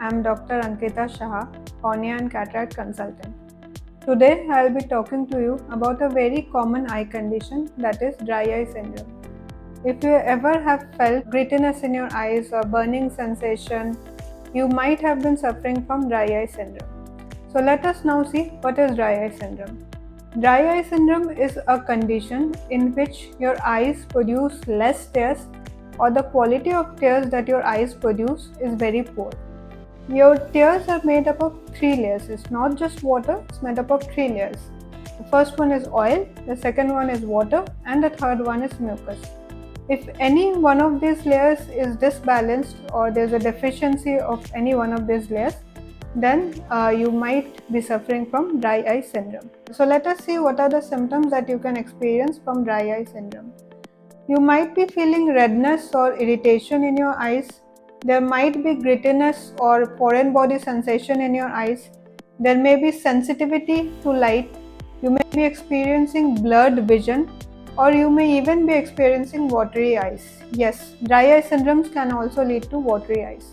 I'm Dr. Ankita Shah, cornea and cataract consultant. Today, I'll be talking to you about a very common eye condition, that is dry eye syndrome. If you ever have felt grittiness in your eyes or burning sensation, you might have been suffering from dry eye syndrome. So let us now see what is dry eye syndrome. Dry eye syndrome is a condition in which your eyes produce less tears, or the quality of tears that your eyes produce is very poor. Your tears are made up of 3 layers. It's not just water, it's made up of 3 layers. The first one is oil, the second one is water, and the third one is mucus. If any one of these layers is disbalanced or there's a deficiency of any one of these layers, then you might be suffering from dry eye syndrome. So let us see what are the symptoms that you can experience from dry eye syndrome. You might be feeling redness or irritation in your eyes. There might be grittiness or foreign body sensation in your eyes. There may be sensitivity to light. You may be experiencing blurred vision, or you may even be experiencing watery eyes. Yes, dry eye syndromes can also lead to watery eyes.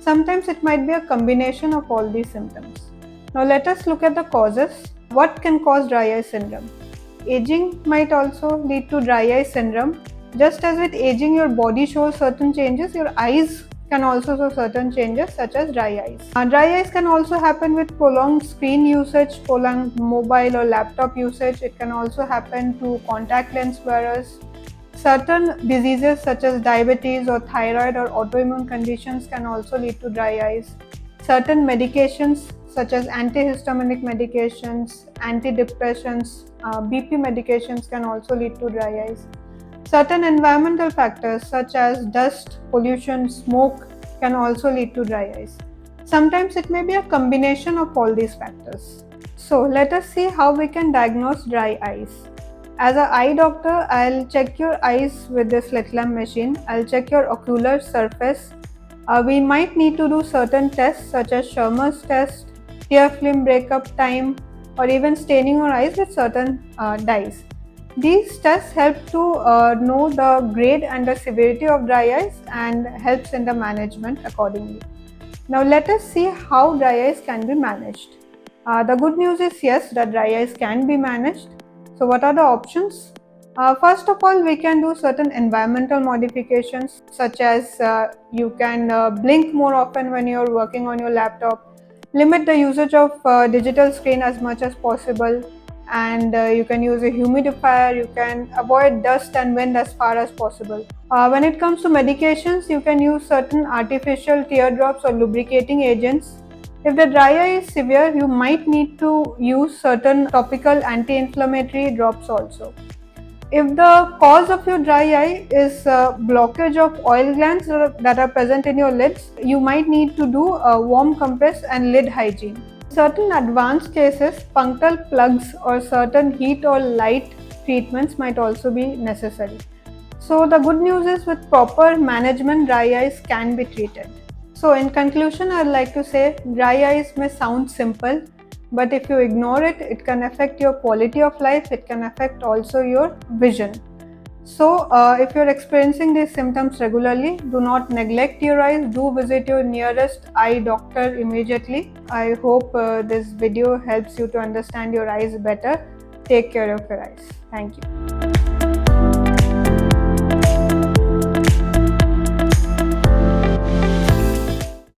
Sometimes it might be a combination of all these symptoms. Now let us look at the causes. What can cause dry eye syndrome? Aging might also lead to dry eye syndrome. Just as with aging your body shows certain changes, your eyes can also show certain changes such as dry eyes. Dry eyes can also happen with prolonged screen usage, prolonged mobile or laptop usage. It can also happen to contact lens wearers. Certain diseases such as diabetes or thyroid or autoimmune conditions can also lead to dry eyes. Certain medications such as antihistaminic medications, antidepressants, BP medications can also lead to dry eyes. Certain environmental factors such as dust, pollution, smoke can also lead to dry eyes. Sometimes it may be a combination of all these factors. So let us see how we can diagnose dry eyes. As an eye doctor, I'll check your eyes with this slit lamp machine. I'll check your ocular surface. We might need to do certain tests such as Schirmer's test, tear film breakup time, or even staining your eyes with certain dyes. These tests help to know the grade and the severity of dry eyes and helps in the management accordingly. Now let us see how dry eyes can be managed. The good news is yes, that dry eyes can be managed. So what are the options? First of all, we can do certain environmental modifications such as you can blink more often when you're working on your laptop, limit the usage of digital screen as much as possible, and you can use a humidifier, you can avoid dust and wind as far as possible. When it comes to medications, you can use certain artificial teardrops or lubricating agents. If the dry eye is severe, you might need to use certain topical anti-inflammatory drops also. If the cause of your dry eye is blockage of oil glands that are present in your lids, you might need to do a warm compress and lid hygiene. In certain advanced cases, punctal plugs or certain heat or light treatments might also be necessary. So the good news is with proper management, dry eyes can be treated. So in conclusion, I'd like to say dry eyes may sound simple, but if you ignore it, it can affect your quality of life, it can affect also your vision. So if you're experiencing these symptoms regularly, do not neglect your eyes, do visit your nearest eye doctor immediately. I hope this video helps you to understand your eyes better. Take care of your eyes. Thank you.